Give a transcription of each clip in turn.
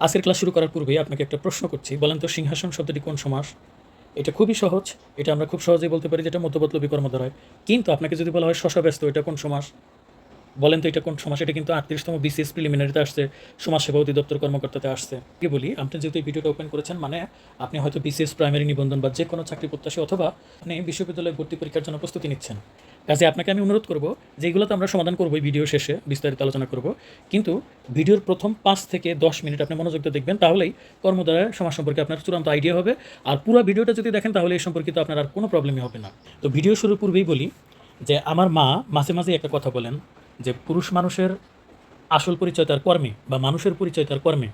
আজকের ক্লাস শুরু করার পূর্বেই আপনাকে একটা প্রশ্ন করছি। বলেন তো সিংহাসন শব্দটি কোন সমাস? এটা খুবই সহজ। এটা আমরা খুব সহজেই বলতে পারি যে এটা মধ্যবর্তী কর্মধারয় হয়। কিন্তু আপনাকে যদি বলা হয় শশব্যস্ত, এটা কোন সমাস? বলেন তো এটা কোন সমাস? এটা কিন্তু ৩৮তম বিসিএস প্রিলিমিনারিতে আসছে, সমাজসেবা অধিদপ্তর কর্মকর্তাতে আসছে। কি বলি, আপনি যেহেতু এই ভিডিওটা ওপেন করেছেন মানে আপনি হয়তো বিসিএস প্রাইমারি নিবন্ধন বা যে কোনো চাকরি প্রত্যাশী অথবা আপনি বিশ্ববিদ্যালয়ে ভর্তি পরীক্ষার জন্য প্রস্তুতি নিচ্ছেন। কাজে আপনাকে আমি অনুরোধ করব যে এগুলো তো আমরা সমাধান করবো ভিডিও শেষে, বিস্তারিত আলোচনা করব। কিন্তু ভিডিওর প্রথম ৫ থেকে ১০ মিনিট আপনি মনোযোগ দিয়ে দেখবেন, তাহলেই কর্মধারয় সমাজ সম্পর্কে আপনার চূড়ান্ত আইডিয়া হবে। আর পুরো ভিডিওটা যদি দেখেন তাহলে এই সম্পর্কিত আপনার আর কোনো প্রবলেমই হবে না। তো ভিডিও শুরুর পূর্বেই বলি যে আমার মা মাঝে মাঝে একটা কথা বলেন যে পুরুষ মানুষের আসল পরিচয় তার কর্মে বা মানুষের পরিচয় তার কর্মে।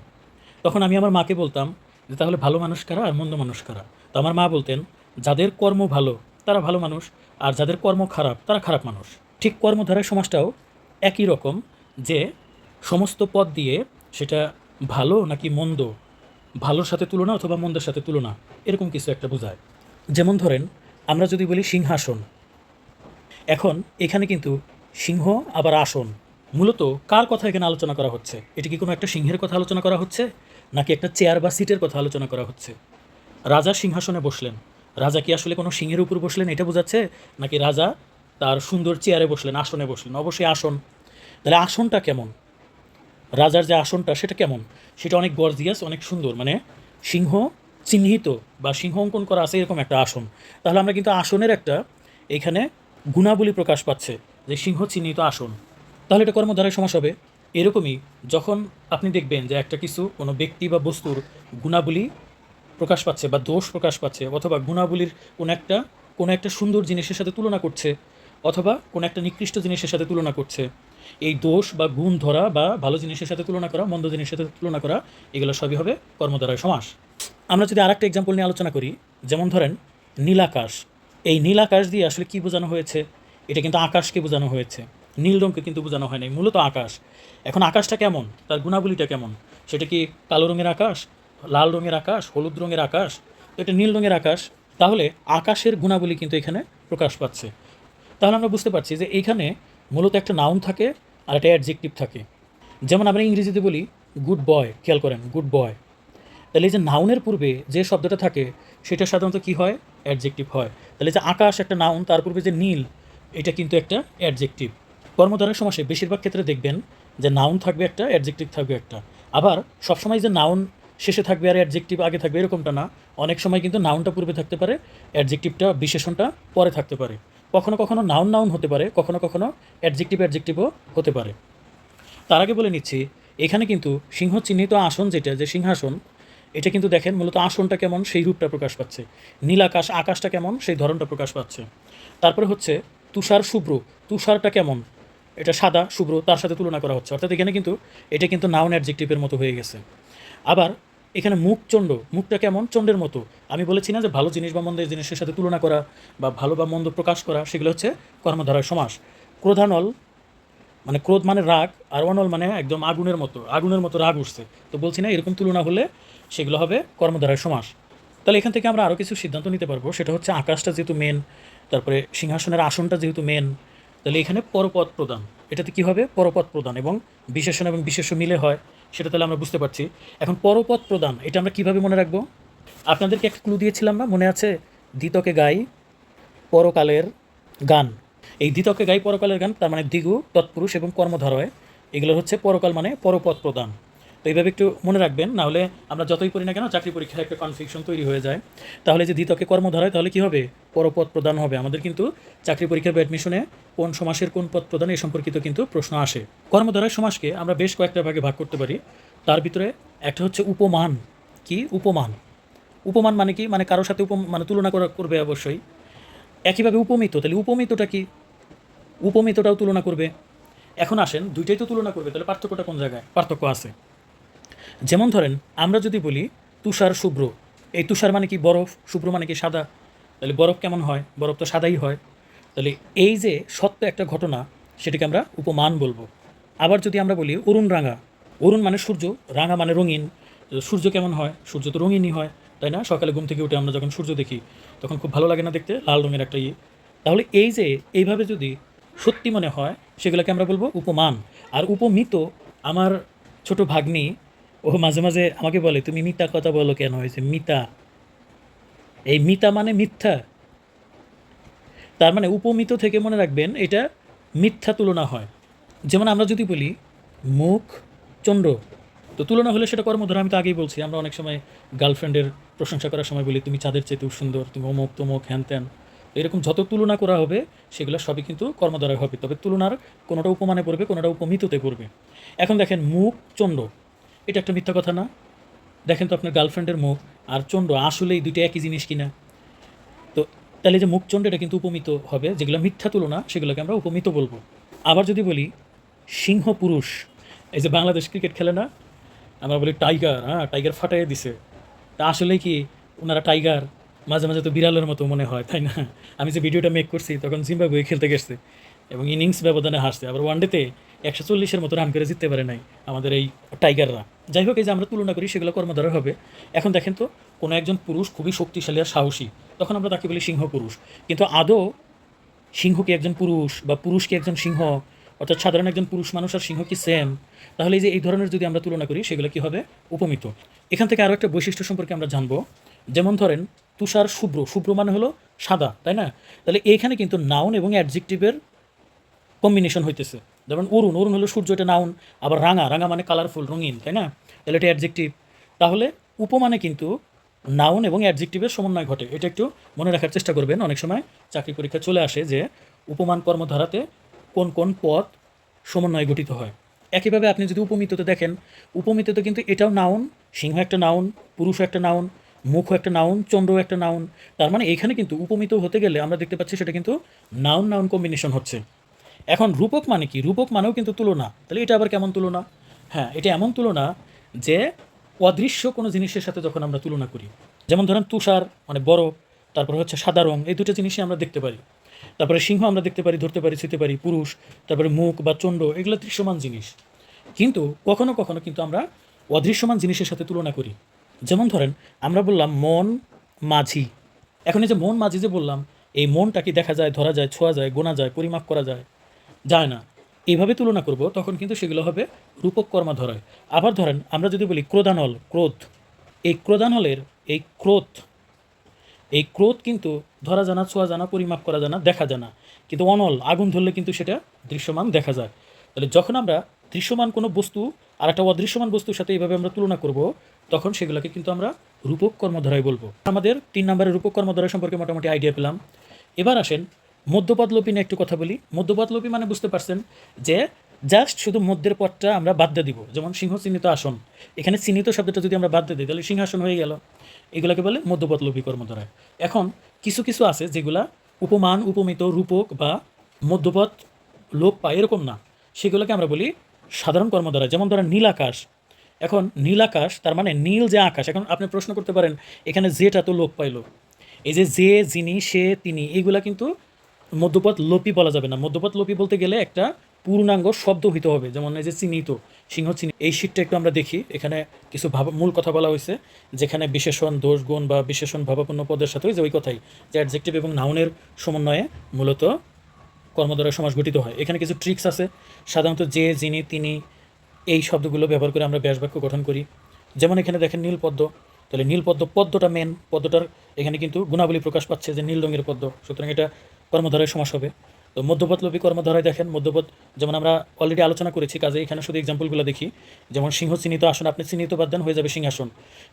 তখন আমি আমার মাকে বলতাম যে তাহলে ভালো মানুষ কারা আর মন্দ মানুষ কারা? তো আমার মা বলতেন যাদের কর্ম ভালো তারা ভালো মানুষ, আর যাদের কর্ম খারাপ তারা খারাপ মানুষ। ঠিক কর্মধারায় সমাজটাও একই রকম, যে সমস্ত পদ দিয়ে সেটা ভালো নাকি মন্দ, ভালোর সাথে তুলনা অথবা মন্দের সাথে তুলনা, এরকম কিছু একটা বোঝায়। যেমন ধরেন আমরা যদি বলি সিংহাসন, এখন এখানে কিন্তু সিংহ আবার আসন, মূলত কার কথা এখানে আলোচনা করা হচ্ছে? এটা কি কোনো একটা সিংহের কথা আলোচনা করা হচ্ছে, নাকি একটা চেয়ার বা সিটের কথা আলোচনা করা হচ্ছে? রাজা সিংহাসনে বসলেন, রাজা কি আসলে কোনো সিংহের উপর বসলেন এটা বোঝাচ্ছে, নাকি রাজা তার সুন্দর চেয়ারে বসলেন, আসনে বসলেন? অবশ্যই আসন। তাহলে আসনটা কেমন, রাজার যে আসনটা সেটা কেমন? সেটা অনেক গর্জিয়াস, অনেক সুন্দর, মানে সিংহ চিহ্নিত বা সিংহ অঙ্কন করা আছে এরকম একটা আসন। তাহলে আমরা কিন্তু আসনের একটা এখানে গুণাবলী প্রকাশ পাচ্ছে যে সিংহ চিহ্নিত আসন। তাহলে এটা কর্মধারায় সমাস হবে। এরকমই যখন আপনি দেখবেন যে একটা কিছু কোনো ব্যক্তি বা বস্তুর গুণাবলী প্রকাশ পাচ্ছে বা দোষ প্রকাশ পাচ্ছে, অথবা গুণাবলীর কোনো একটা সুন্দর জিনিসের সাথে তুলনা করছে, অথবা কোনো একটা নিকৃষ্ট জিনিসের সাথে তুলনা করছে, এই দোষ বা গুণ ধরা বা ভালো জিনিসের সাথে তুলনা করা, মন্দ জিনিসের সাথে তুলনা করা, এগুলো সবই হবে কর্মধারয় সমাস। আমরা যদি আরেকটা এক্সাম্পল নিয়ে আলোচনা করি, যেমন ধরেন নীলাকাশ। এই নীলাকাশ দিয়ে আসলে কি বোঝানো হয়েছে? এটা কিন্তু আকাশকে বোঝানো হয়েছে, নীল রঙকে কিন্তু বোঝানো হয় নাই, মূলত আকাশ। এখন আকাশটা কেমন, তার গুণাবলীটা কেমন? সেটা কি কালো রঙের আকাশ, লাল রঙের আকাশ, হলুদ রঙের আকাশ? তো এটা নীল রঙের আকাশ। তাহলে আকাশের গুণাবলী কিন্তু এখানে প্রকাশ পাচ্ছে। তাহলে আমরা বুঝতে পারছি যে এইখানে মূলত একটা নাউন থাকে আর একটা অ্যাডজেক্টিভ থাকে। যেমন আমরা ইংরেজিতে বলি গুড বয়, খেয়াল করেন গুড বয়। তাহলে এই যে নাউনের পূর্বে যে শব্দটা থাকে সেটা সাধারণত কী হয়? অ্যাডজেক্টিভ হয়। তাহলে যে আকাশ একটা নাউন, তার পূর্বে যে নীল, এটা কিন্তু একটা অ্যাডজেক্টিভ। কর্মধারয় সমাসে বেশিরভাগ ক্ষেত্রে দেখবেন যে নাউন থাকবে একটা, অ্যাডজেক্টিভ থাকবে একটা। আবার সবসময় যে নাউন শেষে থাকবে আর অ্যাডজেক্টিভ আগে থাকবে এরকমটা না। অনেক সময় কিন্তু নাউনটা পূর্বে থাকতে পারে, অ্যাডজেক্টিভটা বিশেষণটা পরে থাকতে পারে। কখনো কখনো নাউন নাউন হতে পারে, কখনো কখনো অ্যাডজেক্টিভ অ্যাডজেক্টিভও হতে পারে। তার আগে বলে নিচ্ছি, এখানে কিন্তু সিংহ চিহ্নিত আসন যেটা, যে সিংহাসন, এটা কিন্তু দেখেন মূলত আসনটা কেমন সেই রূপটা প্রকাশ পাচ্ছে, নীল আকাশ, আকাশটা কেমন সেই ধরনটা প্রকাশ পাচ্ছে। তারপরে হচ্ছে তুষার শুভ্র, তুষারটা কেমন, এটা সাদা শুভ্র, তার সাথে তুলনা করা হচ্ছে, অর্থাৎ এখানে কিন্তু এটা কিন্তু নাউন অ্যাডজেক্টিভের মতো হয়ে গেছে। আবার এখানে মুখ চণ্ড, মুখটা কেমন, চণ্ডের মতো। আমি বলেছি না যে ভালো জিনিস বা মন্দের জিনিসের সাথে তুলনা করা বা ভালো বা মন্দ প্রকাশ করা, সেগুলো হচ্ছে কর্মধারয় সমাস। ক্রোধানল, মানে ক্রোধ মানে রাগ, আর অনল মানে একদম আগুনের মতো, আগুনের মতো রাগ উঠছে। তো বলছি না এরকম তুলনা হলে সেগুলো হবে কর্মধারয় সমাস। তাহলে এখান থেকে আমরা আরও কিছু সিদ্ধান্ত নিতে পারবো, সেটা হচ্ছে আকাশটা যেহেতু মেন, তারপরে সিংহাসনের আসনটা যেহেতু মেন, তাহলে এখানে পরপদ প্রদান, এটাতে কী হবে? পরপদ প্রদান, এবং বিশেষণ এবং বিশেষ্য মিলে হয়, সেটা তাহলে আমরা বুঝতে পারছি। এখন পরপদ প্রদান এটা আমরা কীভাবে মনে রাখবো? আপনাদেরকে একটা ক্লু দিয়েছিলাম না, মনে আছে? দ্বিতকে গাই পরকালের গান। এই দ্বিতকে গাই পরকালের গান, তার মানে দ্বিগু তৎপুরুষ এবং কর্মধারয়, এগুলো হচ্ছে পরকাল মানে পরপদ প্রদান। তো এইভাবে একটু মনে রাখবেন, না হলে আমরা যতই পড়ি না কেন চাকরি পরীক্ষায় একটা কনফিউশন তৈরি হয়ে যায়। তাহলে যে দ্বিতকে কর্মধারয়, তাহলে কী হবে? পরপদ প্রদান হবে। আমাদের কিন্তু চাকরি পরীক্ষার বা অ্যাডমিশনে কোন সমাসের কোন পদ প্রদান এই সম্পর্কিত কিন্তু প্রশ্ন আসে। কর্মধারয় সমাসকে আমরা বেশ কয়েকটা ভাগে ভাগ করতে পারি। তার ভিতরে একটা হচ্ছে উপমান। কি উপমান? উপমান মানে কি? মানে কারোর সাথে মানে তুলনা করবে অবশ্যই। একইভাবে উপমিত, তাহলে উপমিতটা কি? উপমিতটাও তুলনা করবে। এখন আসেন, দুইটাই তো তুলনা করবে, তাহলে পার্থক্যটা কোন জায়গায়? পার্থক্য আছে। যেমন ধরেন আমরা যদি বলি তুষার শুভ্র, এই তুষার মানে কি? বরফ, শুভ্র মানে কি? সাদা। তাহলে বরফ কেমন হয়? বরফ তো সাদাই হয়। তাহলে এই যে সত্য একটা ঘটনা, সেটাকে আমরা উপমান বলবো। আবার যদি আমরা বলি অরুণ রাঙা, অরুণ মানে সূর্য, রাঙা মানে রঙিন। সূর্য কেমন হয়? সূর্য তো রঙিনই হয়, তাই না? সকালে ঘুম থেকে উঠে আমরা যখন সূর্য দেখি তখন খুব ভালো লাগে না দেখতে, লাল রঙের একটা ইয়ে। তাহলে এই যে এইভাবে যদি সত্যি মনে হয় সেগুলোকে আমরা বলবো উপমান। আর উপমিত, আমার ছোট ভাগ্নি, ও ও মাঝে মাঝে আমাকে বলে তুমি মিথ্যা কথা বলো কেন, হয়েছে মিতা, এই মিতা মানে মিথ্যা। তার মানে উপমিত থেকে মনে রাখবেন এটা মিথ্যা তুলনা হয়। যেমন আমরা যদি বলি মুখ চন্দ্র, তো তুলনা হলে সেটা কর্মধারা। আমি তো আগেই বলছি, আমরা অনেক সময় গার্লফ্রেন্ডের প্রশংসা করার সময় বলি তুমি চাঁদের চেয়েতেও সুন্দর, তুমি অমুক তমুক হ্যান ত্যান। এরকম যত তুলনা করা হবে সেগুলো সবই কিন্তু কর্মদ্বারায় হবে, তবে তুলনার কোনোটা উপমানে পড়বে, কোনোটা উপমিততে পড়বে। এখন দেখেন মুখ চন্দ্র, এটা একটা মিথ্যা কথা না? দেখেন তো আপনার গার্লফ্রেন্ডের মুখ আর চন্দ্র আসলেই দুইটা একই জিনিস কিনা? তো তাহলে যে মুখচন্ড এটা কিন্তু উপমিত হবে, যেগুলো মিথ্যা তুলনা সেগুলোকে আমরা উপমিত বলবো। আবার যদি বলি সিংহ পুরুষ, এই যে বাংলাদেশ ক্রিকেট খেলে না, আমরা বলি টাইগার, হ্যাঁ টাইগার ফাটাইয়ে দিছে, তা আসলে কি ওনারা টাইগার? মাঝে মাঝে তো বিড়ালের মতো মনে হয়, তাই না? আমি যে ভিডিওটা মেক করছি তখন জিম্বাবুয়ে খেলতে গেছে এবং ইনিংস ব্যবধানে হারছে, আবার ওয়ানডেতে 140-এর মতো রান করে জিততে পারে নাই আমাদের এই টাইগাররা। যাই হোক, এই যে আমরা তুলনা করি সেগুলো কর্মদ্বারা হবে। এখন দেখেন তো, কোনো একজন পুরুষ খুবই শক্তিশালী আর সাহসী, তখন আমরা তাকে বলি সিংহ পুরুষ। কিন্তু আদৌ সিংহ কি একজন পুরুষ, বা পুরুষ কি একজন সিংহ, অর্থাৎ সাধারণ একজন পুরুষ মানুষ আর সিংহ কি সেম? তাহলে এই যে এই ধরনের যদি আমরা তুলনা করি সেগুলো কি হবে? উপমিত। এখান থেকে আরও একটা বৈশিষ্ট্য সম্পর্কে আমরা জানবো। যেমন ধরেন তুষার শুভ্র, শুভ্র মানে হলো সাদা, তাই না? তাহলে এইখানে কিন্তু নাউন এবং অ্যাডজেক্টিভের কম্বিনেশন হইতেছে। যেমন অরুণ, অরুণ হলো সূর্য, এটা নাউন। আবার রাঙা, রাঙা মানে কালারফুল, রঙিন, তাই না? তাহলে এটা অ্যাডজেক্টিভ। তাহলে উপমানে কিন্তু নাউন এবং অ্যাডজেক্টিভের সমন্বয় ঘটে, এটা একটু মনে রাখার চেষ্টা করবেন। অনেক সময় চাকরি পরীক্ষা চলে আসে যে উপমান কর্মধারাতে কোন কোন পদ সমন্বয়ে গঠিত হয়। একইভাবে আপনি যদি উপমিততে দেখেন, উপমিততে কিন্তু এটাও নাউন, সিংহ একটা নাউন, পুরুষ একটা নাউন, মুখও একটা নাউন, চন্দ্রও একটা নাউন। তার মানে এখানে কিন্তু উপমিত হতে গেলে আমরা দেখতে পাচ্ছি সেটা কিন্তু নাউন নাউন কম্বিনেশন হচ্ছে। এখন রূপক মানে কি? রূপক মানেও কিন্তু তুলনা। তাহলে এটা আবার কেমন তুলনা? হ্যাঁ, এটা এমন তুলনা যে অদৃশ্য কোনো জিনিসের সাথে যখন আমরা তুলনা করি। যেমন ধরেন তুষার মানে বরফ, তারপর হচ্ছে সাদা রং, এই দুটো জিনিসই আমরা দেখতে পারি। তারপরে সিংহ আমরা দেখতে পারি, ধরতে পারি, ছুঁতে পারি, পুরুষ, তারপরে মুখ বা চন্ড, এগুলো দৃশ্যমান জিনিস। কিন্তু কখনো কখনো কিন্তু আমরা অদৃশ্যমান জিনিসের সাথে তুলনা করি। যেমন ধরেন আমরা বললাম মন মাঝি। এখন এই যে মন মাঝি যে বললাম, এই মনটা কি দেখা যায়, ধরা যায়, ছোঁয়া যায়, গোনা যায়, পরিমাপ করা যায়? যায় না। এইভাবে তুলনা করব তখন কিন্তু সেগুলো হবে রূপক কর্মধারয়। আবার ধরেন আমরা যদি বলি ক্রোধানল, ক্রোধ, এই ক্রোধানলের এই ক্রোধ, এই ক্রোধ কিন্তু ধরা জানা, ছোঁয়া জানা, পরিমাপ করা জানা, দেখা জানা। কিন্তু অনল, আগুন ধরলে কিন্তু সেটা দৃশ্যমান দেখা যায়। তাহলে যখন আমরা দৃশ্যমান কোনো বস্তু আর একটা অদৃশ্যমান বস্তুর সাথে এইভাবে আমরা তুলনা করব, তখন সেগুলোকে কিন্তু আমরা রূপক কর্মধারয় বলবো। আমাদের 3 নম্বরের রূপক কর্মধারয় সম্পর্কে মোটামুটি আইডিয়া পেলাম। এবার আসেন মধ্যপদলোপী নিয়ে একটু কথা বলি। মধ্যপদলোপী মানে বুঝতে পারছেন যে জাস্ট শুধু মধ্যের পদটা আমরা বাদ দিয়ে দিব। যেমন সিংহ চিহ্নিত আসন, এখানে চিহ্নিত শব্দটা যদি আমরা বাদ দিয়ে দিই তাহলে সিংহাসন হয়ে গেল। এগুলোকে বলে মধ্যপদলোপী কর্মধারয়। এখন কিছু কিছু আছে যেগুলা উপমান, উপমিত, রূপক বা মধ্যপদ লোপ পায় এরকম না, সেগুলোকে আমরা বলি সাধারণ কর্মধারয়। যেমন ধরেন নীল আকাশ। এখন নীল আকাশ তার মানে নীল যে আকাশ। এখন আপনি প্রশ্ন করতে পারেন এখানে যেটা তো লোপ পাইলো, এই যে যিনি, সে, তিনি, এইগুলা কিন্তু মধ্যপদ লোপী বলা যাবে না। মধ্যপদ লোপী বলতে গেলে একটা পূর্ণাঙ্গ শব্দ হইতে হবে। যেমন এই যে চিহ্নিত, সিংহ চিহ্নিত, এই শীটটা একটু আমরা দেখি। এখানে কিছু মূল কথা বলা হয়েছে, যেখানে বিশেষণ, দোষ, গুণ বা বিশেষণ ভাবাপন্ন পদের সাথে যে ওই কথাই যে অ্যাডজেক্টিভ এবং নাউনের সমন্বয়ে মূলত কর্মদ্বারয় সমাস গঠিত হয়। এখানে কিছু ট্রিক্স আছে। সাধারণত যে, যিনি, তিনি, এই শব্দগুলো ব্যবহার করে আমরা ব্যাস বাক্য গঠন করি। যেমন এখানে দেখেন নীল পদ্ম, তাহলে নীল পদ্ম, পদ্মটা মেন, পদ্মটার এখানে কিন্তু গুণাবলী প্রকাশ পাচ্ছে যে নীল রঙের পদ্ম, সুতরাং এটা কর্মধারয় সমাস হবে। তো মধ্যপদলোপী কর্মধারয় দেখেন মধ্যপদ, যেমন আমরা অলরেডি আলোচনা করেছি, কাজে এখানে শুধু এক্সাম্পলগুলো দেখি। যেমন সিংহ চিহ্নিত আসন, আপনি চিহ্নিত বাদ দেন হয়ে যাবে সিংহাসন।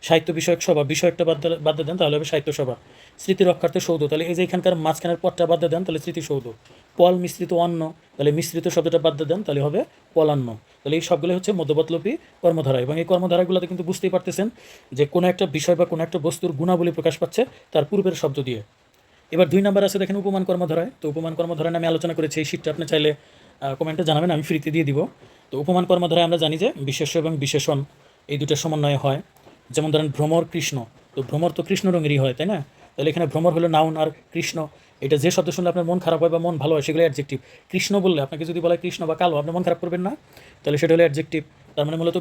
সাহিত্য বিষয়ক সভা, বিষয়কটা বাদ দেন তাহলে হবে সাহিত্য সভা। স্মৃতি রক্ষার্থে সৌধ, তাহলে এই যে এখানকার মাঝখানের পদটা বাদ দেন তাহলে স্মৃতিসৌধ। পল মিশ্রিত অন্ন, তাহলে মিশ্রিত শব্দটা বাদ দেন তাহলে হবে পলান্ন। তাহলে এই সবগুলো হচ্ছে মধ্যপদলোপী কর্মধারা। এবং এই কর্মধারাগুলোতে কিন্তু বুঝতেই পারতেছেন যে কোনো একটা বিষয় বা কোনো একটা বস্তুর গুণাবলী প্রকাশ পাচ্ছে তার পূর্বের শব্দ দিয়ে। এবার 2 নাম্বার আছে দেখেন উপমান কর্মধারয়। তো উপমান কর্মধারয় আমি আলোচনা করেছি, এই শীটটা আপনি চাইলে কমেন্টে জানাবেন, আমি ফ্রিতে দিয়ে দিব। তো উপমান কর্মধারয় আমরা জানি যে বিশেষ্য এবং বিশেষণ এই দুটোর সমন্বয়ে হয়। যেমন ধরেন ভ্রমর কৃষ্ণ, তো ভ্রমর তো কৃষ্ণ রঙেরই হয়, তাই না? তাহলে এখানে ভ্রমর হলো নাউন, আর কৃষ্ণ এটা যে শব্দ শুনলে আপনার মন খারাপ হয় বা মন ভালো হয় সেগুলো অ্যাডজেক্টিভ। কৃষ্ণ বললে আপনাকে যদি বলা হয় কৃষ্ণ বা কালো, আপনি মন খারাপ করবেন না, তাহলে সেটা হলো অ্যাডজেক্টিভ। তার মানে মূলত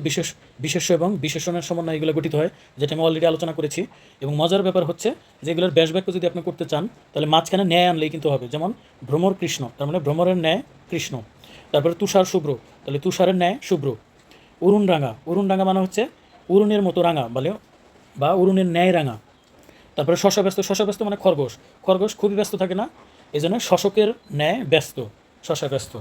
বিশেষ্য এবং বিশেষণের সমন্বয় এগুলো গঠিত হয়, যেটা আমি অলরেডি আলোচনা করেছি। এবং মজার ব্যাপার হচ্ছে যে এগুলোর ব্যাস বাক্য যদি আপনি করতে চান তাহলে মাঝখানে ন্যায় আনলেই কিন্তু হবে। যেমন ভ্রমর কৃষ্ণ, তার মানে ভ্রমরের ন্যায় কৃষ্ণ। তারপরে তুষার শুভ্র, তাহলে তুষারের ন্যায় শুভ্র। অরুণ রাঙা, অরুণ রাঙা মানে হচ্ছে উড়নের মতো রাঙা বলে বা উড়নের ন্যায় রাঙা। তারপরে শশব্যস্ত, শশব্যস্ত মানে খরগোশ, খরগোশ খুবই ব্যস্ত থাকে না, এই জন্য শশকের ন্যায় ব্যস্ত, শশাব্যস্ত।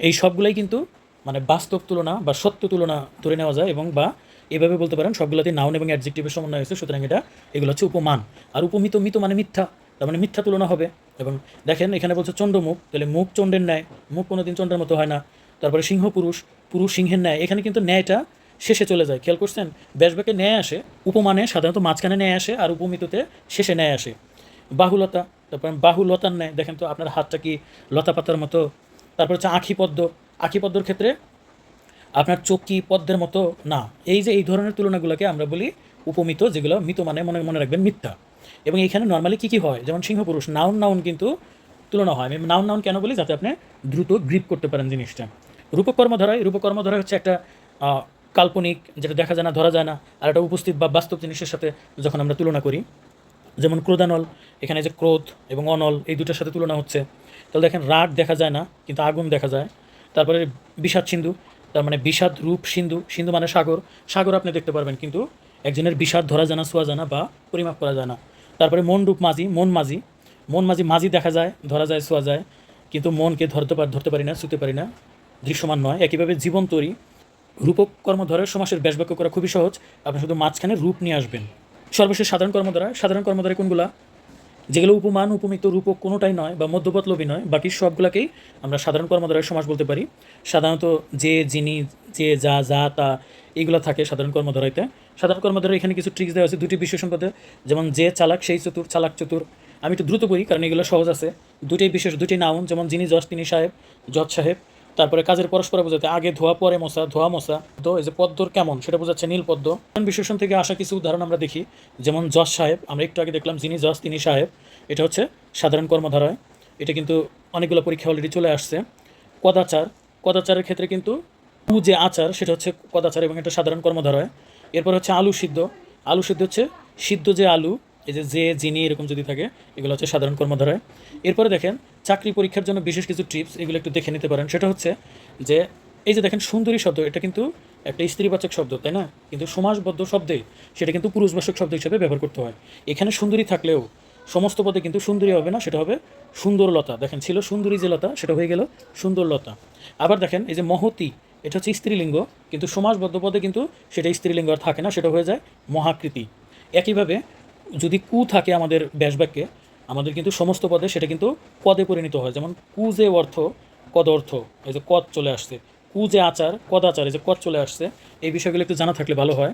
এই সবগুলাই কিন্তু মানে বাস্তব তুলনা বা সত্য তুলনা ধরে নেওয়া যায়, এবং বা এভাবে বলতে পারেন সবগুলোতে নাউন এবং অ্যাডজেক্টিভের সমন্বয় হয়েছে, সুতরাং এগুলো হচ্ছে উপমান। আর উপমিত, মিত মানে মিথ্যা, তার মানে মিথ্যা তুলনা হবে। এবং দেখেন এখানে বলছে চণ্ডমুখ, তাহলে মুখ চণ্ডের ন্যায়, মুখ কোনোদিন চণ্ডের মতো হয় না। তারপরে সিংহ পুরুষ, পুরুষ সিংহের ন্যায়, এখানে কিন্তু ন্যায়টা শেষে চলে যায়, খেয়াল করছেন? ব্যাসবাক্যে ন্যায় আসে, উপমানে সাধারণত মাঝখানে ন্যায় আসে, আর উপমিততে শেষে ন্যায় আসে। বাহুলতা, তারপর বাহুলতার ন্যায়, দেখেন তো আপনার হাতটা কি লতা পাতার মতো। তারপর হচ্ছে আখিপদ্ম, আখিপদ্মর ক্ষেত্রে আপনার চোখ কি পদ্মের মতো না। এই যে এই ধরনের তুলনাগুলোকে আমরা বলি উপমিত, যেগুলো মিত মানে মনে মনে রাখবেন মিথ্যা। এবং এইখানে নর্মালি কী কী হয়, যেমন সিংহ পুরুষ, নাউন নাউন কিন্তু তুলনা হয়। আমি নাউন নাউন কেন বলি, যাতে আপনি দ্রুত গ্রিপ করতে পারেন জিনিসটা। রূপকর্মধারায়, রূপকর্মধারা হচ্ছে একটা কাল্পনিক, যেটা দেখা যায় না, ধরা যায় না, আর একটা উপস্থিত বা বাস্তব জিনিসের সাথে যখন আমরা তুলনা করি। যেমন ক্রোধানল, এখানে যে ক্রোধ এবং অনল এই দুটোর সাথে তুলনা হচ্ছে। তাহলে দেখেন রাগ দেখা যায় না, কিন্তু আগুন দেখা যায়। তারপরে বিষাদ সিন্ধু, তার মানে বিষাদ রূপ সিন্ধু, সিন্ধু মানে সাগর, সাগর আপনি দেখতে পারবেন, কিন্তু একজনের বিষাদ ধরা জানা, ছোঁয়া জানা বা পরিমাপ করা যায় না। তারপরে মন রূপ মাঝি, মন মাঝি, মন মাঝি, মাঝি দেখা যায়, ধরা যায়, ছোঁয়া যায়, কিন্তু মনকে ধরতে পারি না, ছুঁতে পারি না, দৃশ্যমান নয়। একইভাবে জীবন তৈরি, রূপক কর্মধারয় সমাসের ব্যাসবাক্য করা খুবই সহজ, আপনি শুধু মাঝখানে রূপ নিয়ে আসবেন। সর্বশেষ সাধারণ কর্মধারা, সাধারণ কর্মধারা কোনগুলা, যেগুলো উপমান, উপমিত, রূপক কোনোটাই নয় বা মধ্যপথলোভী নয়, বাকি সবগুলোকেই আমরা সাধারণ কর্মধারয় সমাস বলতে পারি। সাধারণত যে, যিনি, যে, যা, যা, তা, এইগুলো থাকে সাধারণ কর্মধারাইতে। সাধারণ কর্মধারায় এখানে কিছু ট্রিক্স দেওয়া আছে দুটি বিশেষণ পদে, যেমন যে চালাক সেই চতুর, চালাক চতুর। আমি একটু দ্রুত করি কারণ এগুলো সহজ আছে। দুটি নাউন, যেমন যিনি জজ তিনি সাহেব, জজ সাহেব। তারপরে কাজের পরস্পর বোঝাতে আগে ধোয়া পরে মশা, ধোয়া মশা। তো এই যে পদ্মর কেমন সেটা বোঝাচ্ছে নীল পদ্ম। বিশেষণ থেকে আসা কিছু উদাহরণ আমরা দেখি, যেমন জজ সাহেব, আমরা একটু আগে দেখলাম যিনি জজ তিনি সাহেব, এটা হচ্ছে সাধারণ কর্মধারয়। এটা কিন্তু অনেকগুলো পরীক্ষা অলরেডি চলে আসছে। কদাচার, কদাচারের ক্ষেত্রে কিন্তু যে আচার সেটা হচ্ছে কদাচার, এবং এটা সাধারণ কর্মধারয়। এরপর হচ্ছে আলু সিদ্ধ, আলু সিদ্ধ হচ্ছে সিদ্ধ যে আলু, এই যে যিনি এরকম যদি থাকে, এগুলো হচ্ছে সাধারণ কর্মধারয়। এরপরে দেখেন চাকরি পরীক্ষার জন্য বিশেষ কিছু টিপস, এগুলো একটু দেখে নিতে পারেন। সেটা হচ্ছে যে এই যে দেখেন সুন্দরী শব্দ, এটা কিন্তু একটা স্ত্রীবাচক শব্দ, তাই না? কিন্তু সমাসবদ্ধ শব্দে সেটা কিন্তু পুরুষবাচক শব্দ হিসেবে ব্যবহার করতে হয়। এখানে সুন্দরী থাকলেও সমস্ত পদে কিন্তু সুন্দরী হবে না, সেটা হবে সুন্দরলতা। দেখেন ছিল সুন্দরী যে লতা, সেটা হয়ে গেল সুন্দরলতা। আবার দেখেন এই যে মহতি, এটা হচ্ছে স্ত্রীলিঙ্গ, কিন্তু সমাসবদ্ধ পদে কিন্তু সেটা স্ত্রীলিঙ্গ আর থাকে না, সেটা হয়ে যায় মহাকৃতি। একইভাবে যদি কু থাকে আমাদের ব্যাসবাক্যে, আমাদের কিন্তু সমস্ত পদে সেটা কিন্তু পদে পরিণত হয়। যেমন কু যে অর্থ, কদ অর্থ, এই যে কদ চলে আসছে। কু যে আচার, কদাচার, এই যে কদ চলে আসছে। এই বিষয়গুলো একটু জানা থাকলে ভালো হয়।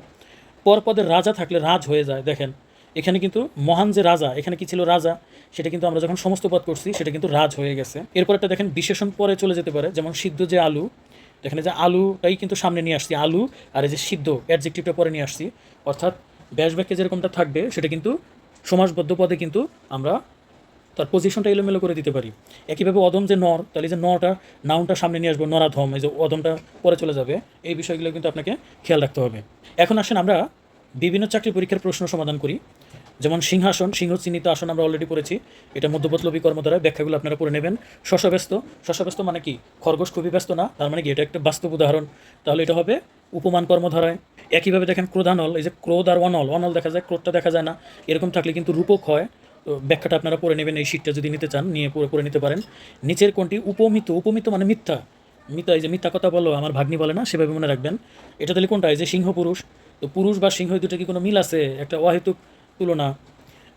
পরপদের রাজা থাকলে রাজ হয়ে যায়। দেখেন এখানে কিন্তু মহান যে রাজা, এখানে কি ছিল রাজা, সেটা কিন্তু আমরা যখন সমস্ত পদ করছি সেটা কিন্তু রাজ হয়ে গেছে। এরপর একটা দেখেন বিশেষণ পরে চলে যেতে পারে, যেমন সিদ্ধ যে আলু, এখানে যে আলুটাই কিন্তু সামনে নিয়ে আসছি, আলু, আর এই যে সিদ্ধ অ্যাডজেক্টিভটা পরে নিয়ে আসছি। অর্থাৎ ব্যাসবাক্যে যেরকমটা থাকবে সেটা কিন্তু সমাসবদ্ধ পদে কিন্তু আমরা তার পজিশনটা এলোমেলো করে দিতে পারি। একইভাবে অদম যে নর, তাহলে যে নটা নাউনটা সামনে নিয়ে আসবো, নরাধম, এই যে অদমটা পরে চলে যাবে। এই বিষয়গুলো কিন্তু আপনাকে খেয়াল রাখতে হবে। এখন আসেন আমরা বিভিন্ন চাকরি পরীক্ষার প্রশ্ন সমাধান করি। যেমন সিংহাসন, সিংহ চিহ্নিত আসন আমরা অলরেডি পড়েছি, এটা মধ্যপথলোভী কর্মধারয়, ব্যাখ্যাগুলো আপনারা পড়ে নেবেন। শশব্যস্ত, শশব্যস্ত মানে কি, খরগোশ খুবই ব্যস্ত না, তার মানে কি এটা একটা বাস্তব উদাহরণ, তাহলে এটা হবে উপমান কর্মধারয়। একইভাবে দেখেন ক্রোধানল, এই যে ক্রোধ আর অনল, অনল দেখা যায়, ক্রোধটা দেখা যায় না, এরকম থাকলে কিন্তু রূপক হয়। তো ব্যাখ্যাটা আপনারা পড়ে নেবেন, এই শীটটা যদি নিতে চান নিয়ে পড়ে নিতে পারেন। নিচের কোনটি উপমিত, উপমিত মানে মিথ্যা, মিথ্যা, এই যে মিথ্যা কথা বলো আমার ভাগ্নি বলে না, সেভাবে মনে রাখবেন। এটা তাহলে কোনটা, এই যে সিংহ পুরুষ, তো পুরুষ বা সিংহ দুটো কি কোনো মিল আছে, একটা অহেতুক তুলনা।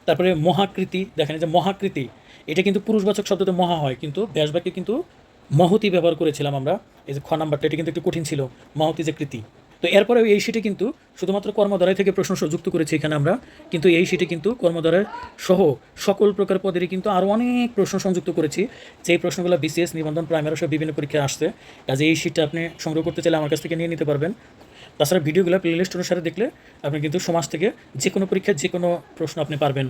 তারপরে মহাকৃতি, দেখেন এই যে মহাকৃতি, এটা কিন্তু পুরুষবাচক শব্দতে মহা হয়, কিন্তু ব্যাসবাক্যে কিন্তু মহতি ব্যবহার করেছিলাম আমরা। এই যে খ নাম্বারটা, এটা কিন্তু একটু কঠিন ছিল, মহতি যে কৃতি। তো এরপরে এই শীটে কিন্তু শুধুমাত্র কর্মধারায় থেকে প্রশ্ন যুক্ত করেছি এখানে আমরা, কিন্তু এই শীটে কিন্তু কর্মধারায় সহ সকল প্রকার পদেরই কিন্তু আরও অনেক প্রশ্ন সংযুক্ত করেছি, যেই প্রশ্নগুলো বিসিএস, নিবন্ধন, প্রাইমারি সব বিভিন্ন পরীক্ষায় আসছে। কাজে এই শীটটা আপনি সংগ্রহ করতে চাইলে আমার কাছ থেকে নিয়ে নিতে পারবেন। তাছাড়া ভিডিওগুলো প্লেলিস্ট অনুসারে দেখলে আপনি কিন্তু সমাজ থেকে যে কোনো পরীক্ষায় যে কোনো প্রশ্ন আপনি পারবেন।